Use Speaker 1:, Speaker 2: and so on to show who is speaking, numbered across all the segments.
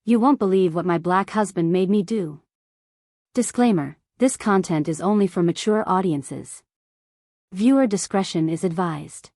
Speaker 1: You won't believe what my black husband made me do. Disclaimer: this content is only for mature audiences. Viewer discretion is advised.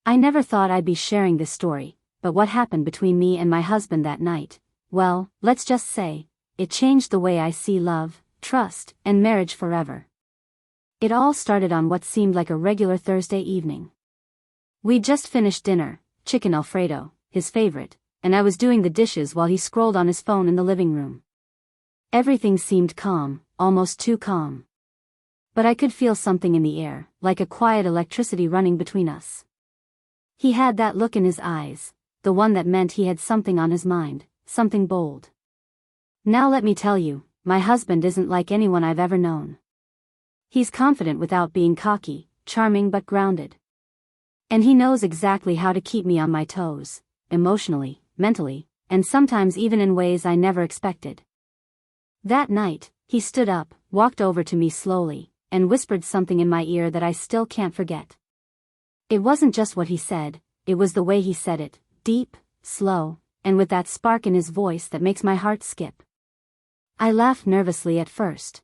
Speaker 1: I never thought I'd be sharing this story, but what happened between me and my husband that night, well, let's just say, it changed the way I see love, trust, and marriage forever. It all started on what seemed like a regular Thursday evening. We'd just finished dinner, chicken Alfredo, his favorite, and I was doing the dishes while he scrolled on his phone in the living room. Everything seemed calm, almost too calm. But I could feel something in the air, like a quiet electricity running between us. He had that look in his eyes, the one that meant he had something on his mind, something bold. Now let me tell you, my husband isn't like anyone I've ever known. He's confident without being cocky, charming but grounded. And he knows exactly how to keep me on my toes, emotionally, mentally, and sometimes even in ways I never expected. That night, he stood up, walked over to me slowly, and whispered something in my ear that I still can't forget. It wasn't just what he said, it was the way he said it, deep, slow, and with that spark in his voice that makes my heart skip. I laughed nervously at first.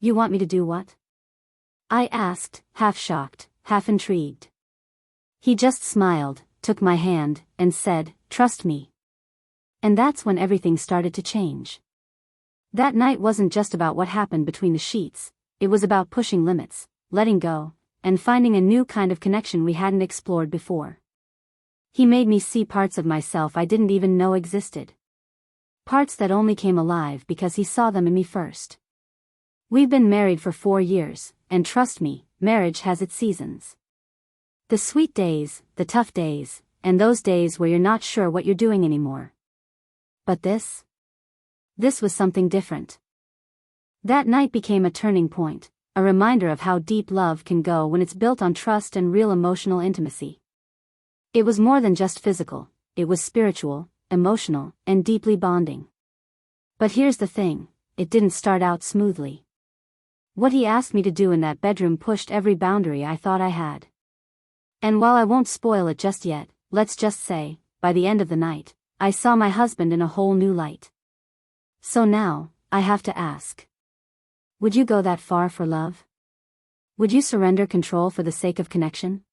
Speaker 1: "You want me to do what?" I asked, half shocked, half intrigued. He just smiled, took my hand, and said, "Trust me." And that's when everything started to change. That night wasn't just about what happened between the sheets, it was about pushing limits, letting go, and finding a new kind of connection we hadn't explored before. He made me see parts of myself I didn't even know existed. Parts that only came alive because he saw them in me first. We've been married for 4 years, and trust me, marriage has its seasons. The sweet days, the tough days, and those days where you're not sure what you're doing anymore. But this was something different. That night became a turning point, a reminder of how deep love can go when it's built on trust and real emotional intimacy. It was more than just physical, it was spiritual, emotional, and deeply bonding. But here's the thing, it didn't start out smoothly. What he asked me to do in that bedroom pushed every boundary I thought I had. And while I won't spoil it just yet, let's just say, by the end of the night, I saw my husband in a whole new light. So now, I have to ask. Would you go that far for love? Would you surrender control for the sake of connection?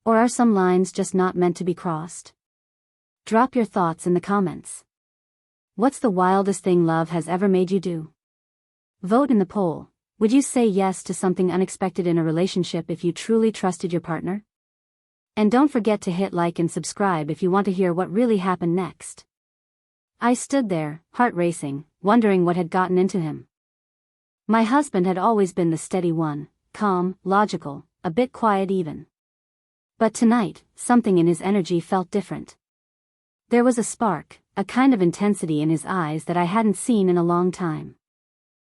Speaker 1: Or are some lines just not meant to be crossed? Drop your thoughts in the comments. What's the wildest thing love has ever made you do? Vote in the poll. Would you say yes to something unexpected in a relationship if you truly trusted your partner? And don't forget to hit like and subscribe if you want to hear what really happened next. I stood there, heart racing, wondering what had gotten into him. My husband had always been the steady one, calm, logical, a bit quiet even. But tonight, something in his energy felt different. There was a spark, a kind of intensity in his eyes that I hadn't seen in a long time.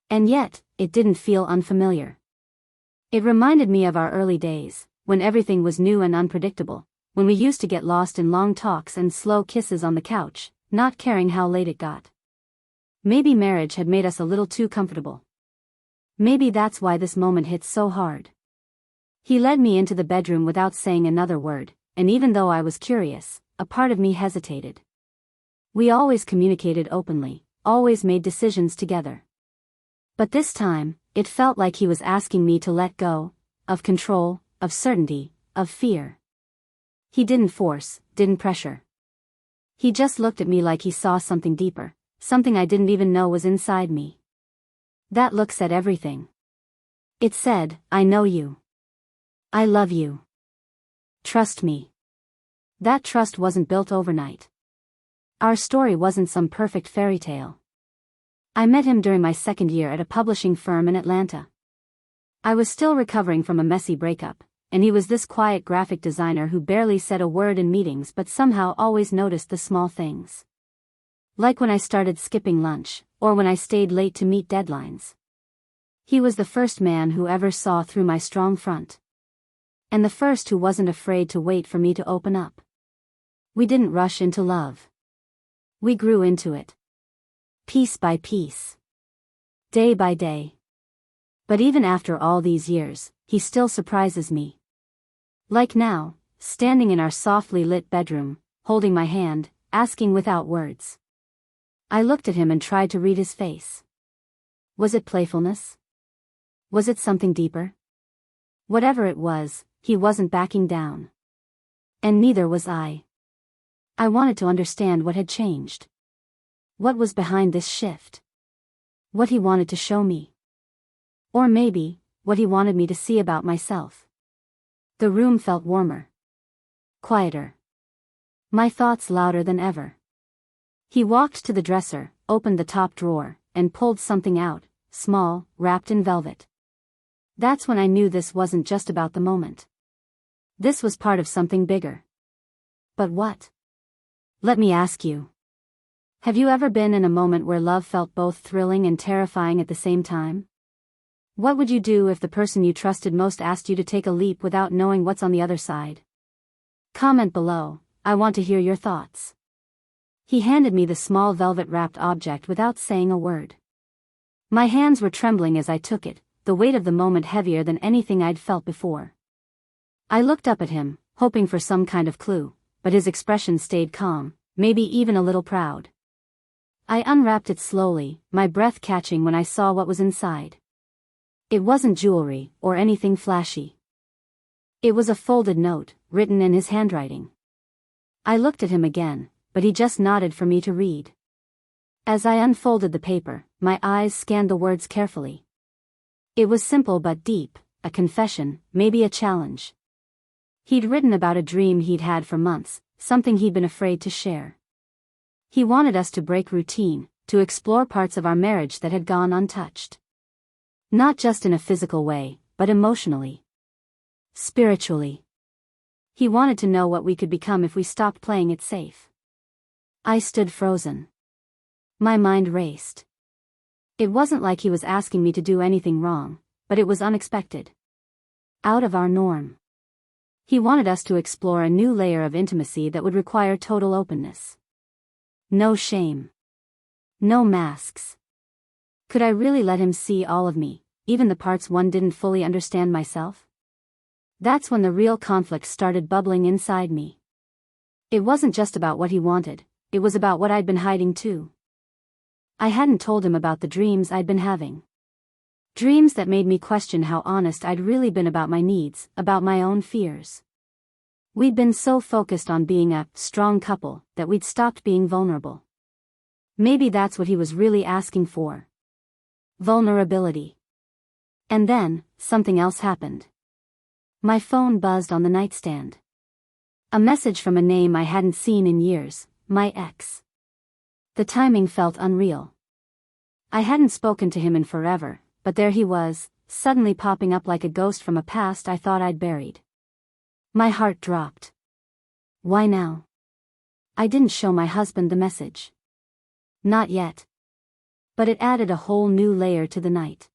Speaker 1: And yet, it didn't feel unfamiliar. It reminded me of our early days, when everything was new and unpredictable, when we used to get lost in long talks and slow kisses on the couch, not caring how late it got. Maybe marriage had made us a little too comfortable. Maybe that's why this moment hit so hard. He led me into the bedroom without saying another word, and even though I was curious, a part of me hesitated. We always communicated openly, always made decisions together. But this time, it felt like he was asking me to let go, of control, of certainty, of fear. He didn't force, didn't pressure. He just looked at me like he saw something deeper, something I didn't even know was inside me. That look said everything. It said, "I know you. I love you. Trust me." That trust wasn't built overnight. Our story wasn't some perfect fairy tale. I met him during my second year at a publishing firm in Atlanta. I was still recovering from a messy breakup, and he was this quiet graphic designer who barely said a word in meetings but somehow always noticed the small things. Like when I started skipping lunch, or when I stayed late to meet deadlines. He was the first man who ever saw through my strong front. And the first who wasn't afraid to wait for me to open up. We didn't rush into love. We grew into it. Piece by piece. Day by day. But even after all these years, he still surprises me. Like now, standing in our softly lit bedroom, holding my hand, asking without words. I looked at him and tried to read his face. Was it playfulness? Was it something deeper? Whatever it was, he wasn't backing down. And neither was I. I wanted to understand what had changed. What was behind this shift? What he wanted to show me. Or maybe, what he wanted me to see about myself. The room felt warmer. Quieter. My thoughts louder than ever. He walked to the dresser, opened the top drawer, and pulled something out, small, wrapped in velvet. That's when I knew this wasn't just about the moment. This was part of something bigger. But what? Let me ask you. Have you ever been in a moment where love felt both thrilling and terrifying at the same time? What would you do if the person you trusted most asked you to take a leap without knowing what's on the other side? Comment below, I want to hear your thoughts. He handed me the small velvet-wrapped object without saying a word. My hands were trembling as I took it, the weight of the moment heavier than anything I'd felt before. I looked up at him, hoping for some kind of clue, but his expression stayed calm, maybe even a little proud. I unwrapped it slowly, my breath catching when I saw what was inside. It wasn't jewelry, or anything flashy. It was a folded note, written in his handwriting. I looked at him again, but he just nodded for me to read. As I unfolded the paper, my eyes scanned the words carefully. It was simple but deep, a confession, maybe a challenge. He'd written about a dream he'd had for months, something he'd been afraid to share. He wanted us to break routine, to explore parts of our marriage that had gone untouched. Not just in a physical way, but emotionally. Spiritually. He wanted to know what we could become if we stopped playing it safe. I stood frozen. My mind raced. It wasn't like he was asking me to do anything wrong, but it was unexpected. Out of our norm. He wanted us to explore a new layer of intimacy that would require total openness. No shame. No masks. Could I really let him see all of me, even the parts one didn't fully understand myself? That's when the real conflict started bubbling inside me. It wasn't just about what he wanted, it was about what I'd been hiding too. I hadn't told him about the dreams I'd been having. Dreams that made me question how honest I'd really been about my needs, about my own fears. We'd been so focused on being a strong couple that we'd stopped being vulnerable. Maybe that's what he was really asking for. Vulnerability. And then, something else happened. My phone buzzed on the nightstand. A message from a name I hadn't seen in years, my ex. The timing felt unreal. I hadn't spoken to him in forever, but there he was, suddenly popping up like a ghost from a past I thought I'd buried. My heart dropped. Why now? I didn't show my husband the message. Not yet. But it added a whole new layer to the night.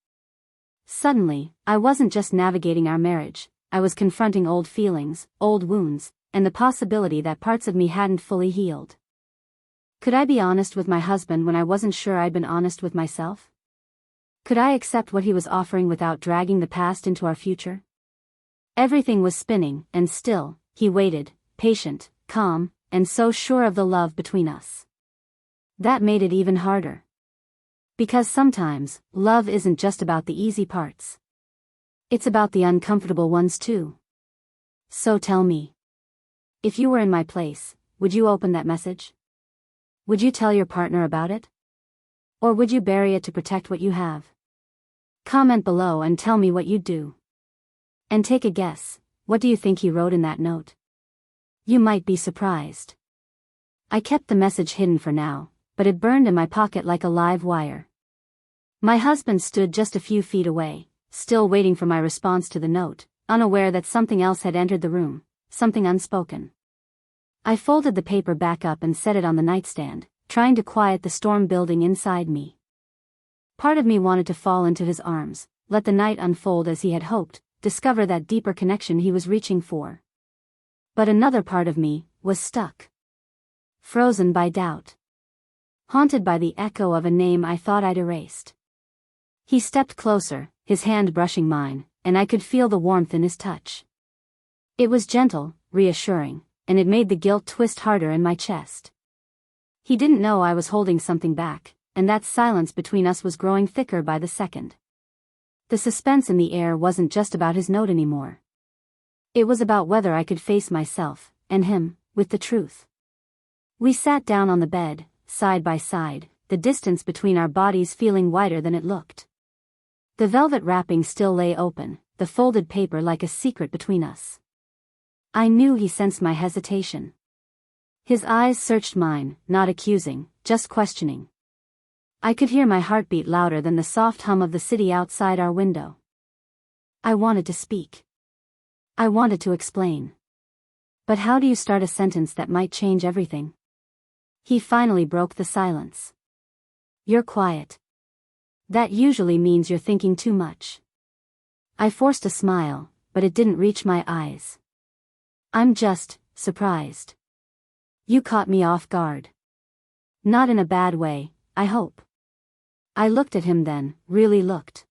Speaker 1: Suddenly, I wasn't just navigating our marriage, I was confronting old feelings, old wounds, and the possibility that parts of me hadn't fully healed. Could I be honest with my husband when I wasn't sure I'd been honest with myself? Could I accept what he was offering without dragging the past into our future? Everything was spinning, and still, he waited, patient, calm, and so sure of the love between us. That made it even harder. Because sometimes, love isn't just about the easy parts. It's about the uncomfortable ones too. So tell me. If you were in my place, would you open that message? Would you tell your partner about it? Or would you bury it to protect what you have? Comment below and tell me what you'd do. And take a guess, what do you think he wrote in that note? You might be surprised. I kept the message hidden for now, but it burned in my pocket like a live wire. My husband stood just a few feet away, still waiting for my response to the note, unaware that something else had entered the room, something unspoken. I folded the paper back up and set it on the nightstand, trying to quiet the storm building inside me. Part of me wanted to fall into his arms, let the night unfold as he had hoped, discover that deeper connection he was reaching for. But another part of me was stuck. Frozen by doubt. Haunted by the echo of a name I thought I'd erased. He stepped closer, his hand brushing mine, and I could feel the warmth in his touch. It was gentle, reassuring, and it made the guilt twist harder in my chest. He didn't know I was holding something back, and that silence between us was growing thicker by the second. The suspense in the air wasn't just about his note anymore. It was about whether I could face myself, and him, with the truth. We sat down on the bed, side by side, the distance between our bodies feeling wider than it looked. The velvet wrapping still lay open, the folded paper like a secret between us. I knew he sensed my hesitation. His eyes searched mine, not accusing, just questioning. I could hear my heartbeat louder than the soft hum of the city outside our window. I wanted to speak. I wanted to explain. But how do you start a sentence that might change everything? He finally broke the silence. You're quiet. That usually means you're thinking too much. I forced a smile, but it didn't reach my eyes. I'm just surprised. You caught me off guard. Not in a bad way, I hope. I looked at him then, really looked.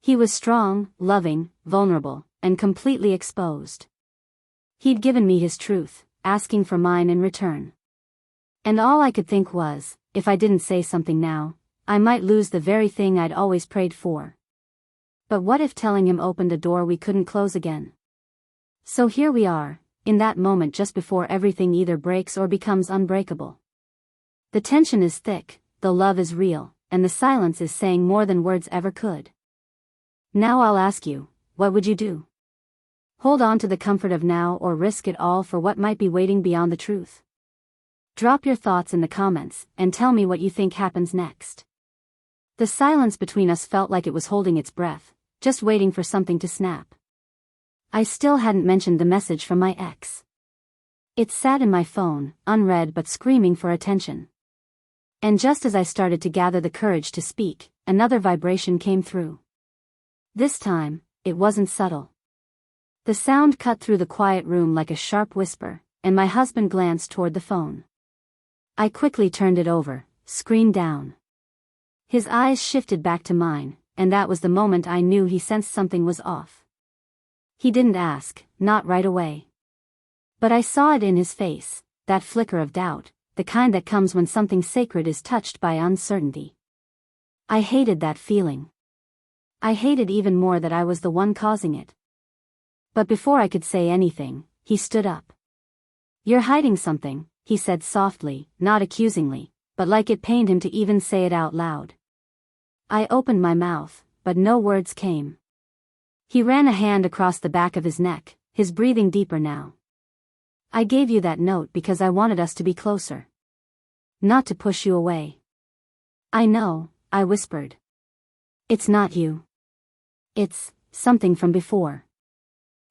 Speaker 1: He was strong, loving, vulnerable, and completely exposed. He'd given me his truth, asking for mine in return. And all I could think was, if I didn't say something now, I might lose the very thing I'd always prayed for. But what if telling him opened a door we couldn't close again? So here we are, in that moment just before everything either breaks or becomes unbreakable. The tension is thick, the love is real, and the silence is saying more than words ever could. Now I'll ask you, what would you do? Hold on to the comfort of now or risk it all for what might be waiting beyond the truth? Drop your thoughts in the comments, and tell me what you think happens next. The silence between us felt like it was holding its breath, just waiting for something to snap. I still hadn't mentioned the message from my ex. It sat in my phone, unread but screaming for attention. And just as I started to gather the courage to speak, another vibration came through. This time, it wasn't subtle. The sound cut through the quiet room like a sharp whisper, and my husband glanced toward the phone. I quickly turned it over, screen down. His eyes shifted back to mine, and that was the moment I knew he sensed something was off. He didn't ask, not right away. But I saw it in his face, that flicker of doubt, the kind that comes when something sacred is touched by uncertainty. I hated that feeling. I hated even more that I was the one causing it. But before I could say anything, he stood up. You're hiding something, he said softly, not accusingly, but like it pained him to even say it out loud. I opened my mouth, but no words came. He ran a hand across the back of his neck, his breathing deeper now. I gave you that note because I wanted us to be closer. Not to push you away. I know, I whispered. It's not you. It's something from before.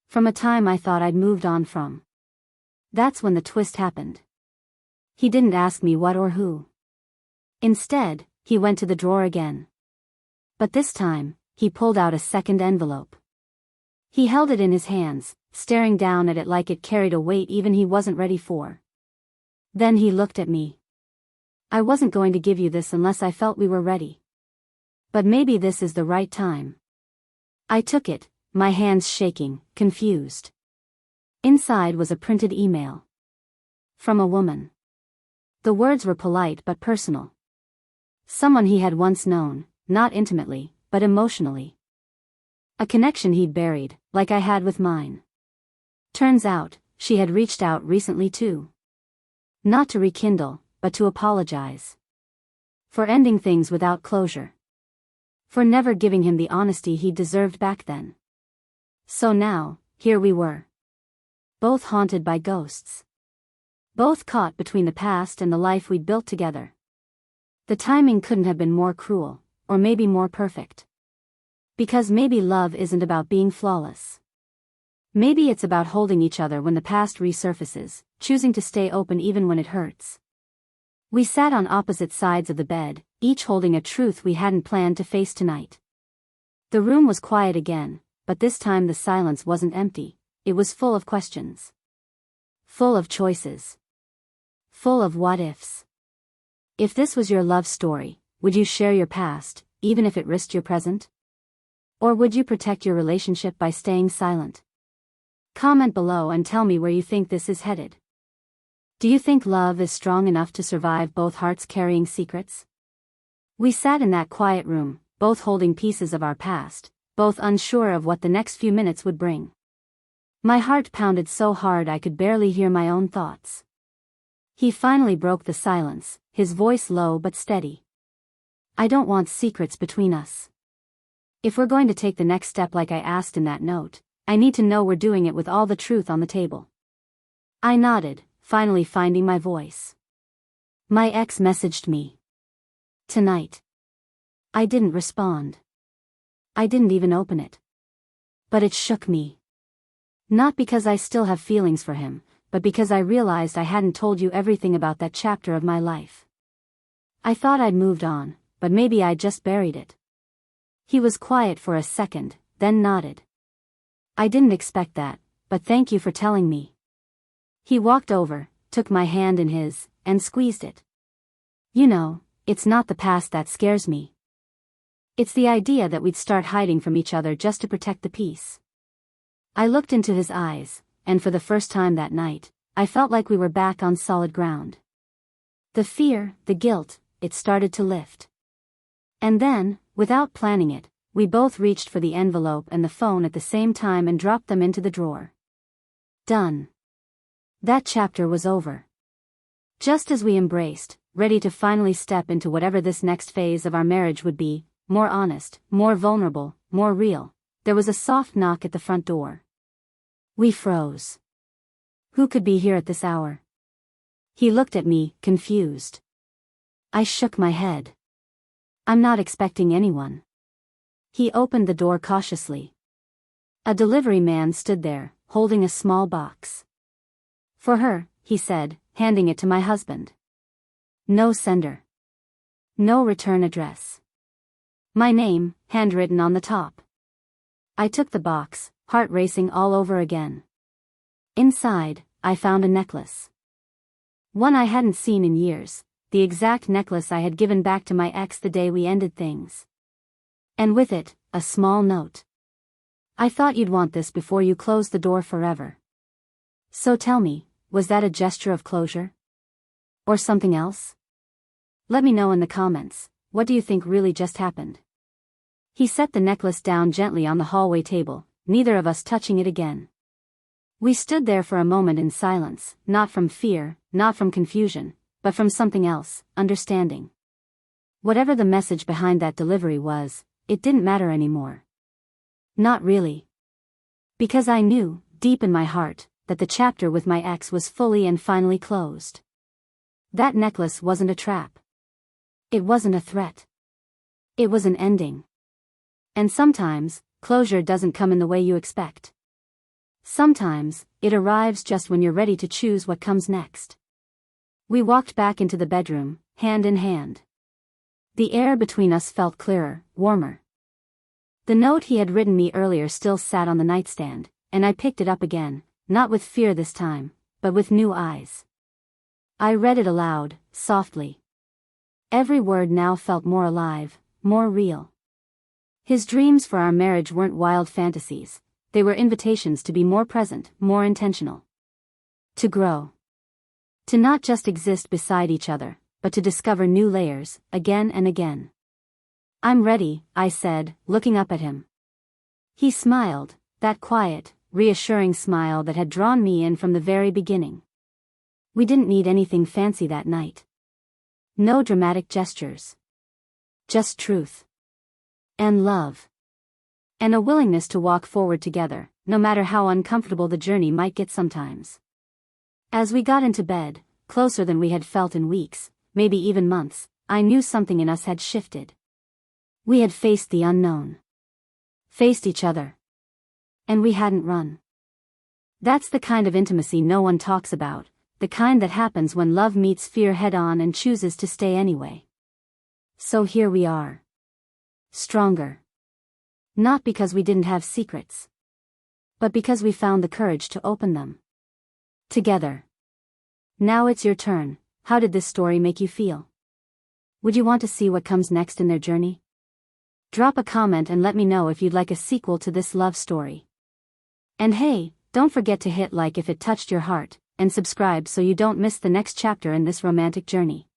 Speaker 1: From a time I thought I'd moved on from. That's when the twist happened. He didn't ask me what or who. Instead, he went to the drawer again. But this time, he pulled out a second envelope. He held it in his hands, staring down at it like it carried a weight even he wasn't ready for. Then he looked at me. I wasn't going to give you this unless I felt we were ready. But maybe this is the right time. I took it, my hands shaking, confused. Inside was a printed email. From a woman. The words were polite but personal. Someone he had once known, not intimately, but emotionally. A connection he'd buried, like I had with mine. Turns out, she had reached out recently too. Not to rekindle, but to apologize. For ending things without closure. For never giving him the honesty he deserved back then. So now, here we were. Both haunted by ghosts. Both caught between the past and the life we'd built together. The timing couldn't have been more cruel, or maybe more perfect. Because maybe love isn't about being flawless. Maybe it's about holding each other when the past resurfaces, choosing to stay open even when it hurts. We sat on opposite sides of the bed, each holding a truth we hadn't planned to face tonight. The room was quiet again, but this time the silence wasn't empty, it was full of questions. Full of choices. Full of what-ifs. If this was your love story, would you share your past, even if it risked your present? Or would you protect your relationship by staying silent? Comment below and tell me where you think this is headed. Do you think love is strong enough to survive both hearts carrying secrets? We sat in that quiet room, both holding pieces of our past, both unsure of what the next few minutes would bring. My heart pounded so hard I could barely hear my own thoughts. He finally broke the silence, his voice low but steady. I don't want secrets between us. If we're going to take the next step like I asked in that note, I need to know we're doing it with all the truth on the table. I nodded, finally finding my voice. My ex messaged me. Tonight. I didn't respond. I didn't even open it. But it shook me. Not because I still have feelings for him, but because I realized I hadn't told you everything about that chapter of my life. I thought I'd moved on, but maybe I'd just buried it. He was quiet for a second, then nodded. I didn't expect that, but thank you for telling me. He walked over, took my hand in his, and squeezed it. You know, it's not the past that scares me. It's the idea that we'd start hiding from each other just to protect the peace. I looked into his eyes, and for the first time that night, I felt like we were back on solid ground. The fear, the guilt, it started to lift. And then, without planning it, we both reached for the envelope and the phone at the same time and dropped them into the drawer. Done. That chapter was over. Just as we embraced, ready to finally step into whatever this next phase of our marriage would be, more honest, more vulnerable, more real, there was a soft knock at the front door. We froze. Who could be here at this hour? He looked at me, confused. I shook my head. I'm not expecting anyone. He opened the door cautiously. A delivery man stood there, holding a small box. For her, he said, handing it to my husband. No sender. No return address. My name, handwritten on the top. I took the box, heart racing all over again. Inside, I found a necklace. One I hadn't seen in years, the exact necklace I had given back to my ex the day we ended things. And with it, a small note. I thought you'd want this before you closed the door forever. So tell me, was that a gesture of closure? Or something else? Let me know in the comments, what do you think really just happened? He set the necklace down gently on the hallway table, neither of us touching it again. We stood there for a moment in silence, not from fear, not from confusion, but from something else, understanding. Whatever the message behind that delivery was, it didn't matter anymore. Not really. Because I knew, deep in my heart, that the chapter with my ex was fully and finally closed. That necklace wasn't a trap. It wasn't a threat. It was an ending. And sometimes, closure doesn't come in the way you expect. Sometimes, it arrives just when you're ready to choose what comes next. We walked back into the bedroom, hand in hand. The air between us felt clearer, warmer. The note he had written me earlier still sat on the nightstand, and I picked it up again, not with fear this time, but with new eyes. I read it aloud, softly. Every word now felt more alive, more real. His dreams for our marriage weren't wild fantasies, they were invitations to be more present, more intentional. To grow. To not just exist beside each other, but to discover new layers, again and again. I'm ready, I said, looking up at him. He smiled, that quiet, reassuring smile that had drawn me in from the very beginning. We didn't need anything fancy that night. No dramatic gestures. Just truth. And love. And a willingness to walk forward together, no matter how uncomfortable the journey might get sometimes. As we got into bed, closer than we had felt in weeks, maybe even months, I knew something in us had shifted. We had faced the unknown. Faced each other. And we hadn't run. That's the kind of intimacy no one talks about, the kind that happens when love meets fear head-on and chooses to stay anyway. So here we are. Stronger. Not because we didn't have secrets. But because we found the courage to open them. Together. Now it's your turn. How did this story make you feel? Would you want to see what comes next in their journey? Drop a comment and let me know if you'd like a sequel to this love story. And hey, don't forget to hit like if it touched your heart, and subscribe so you don't miss the next chapter in this romantic journey.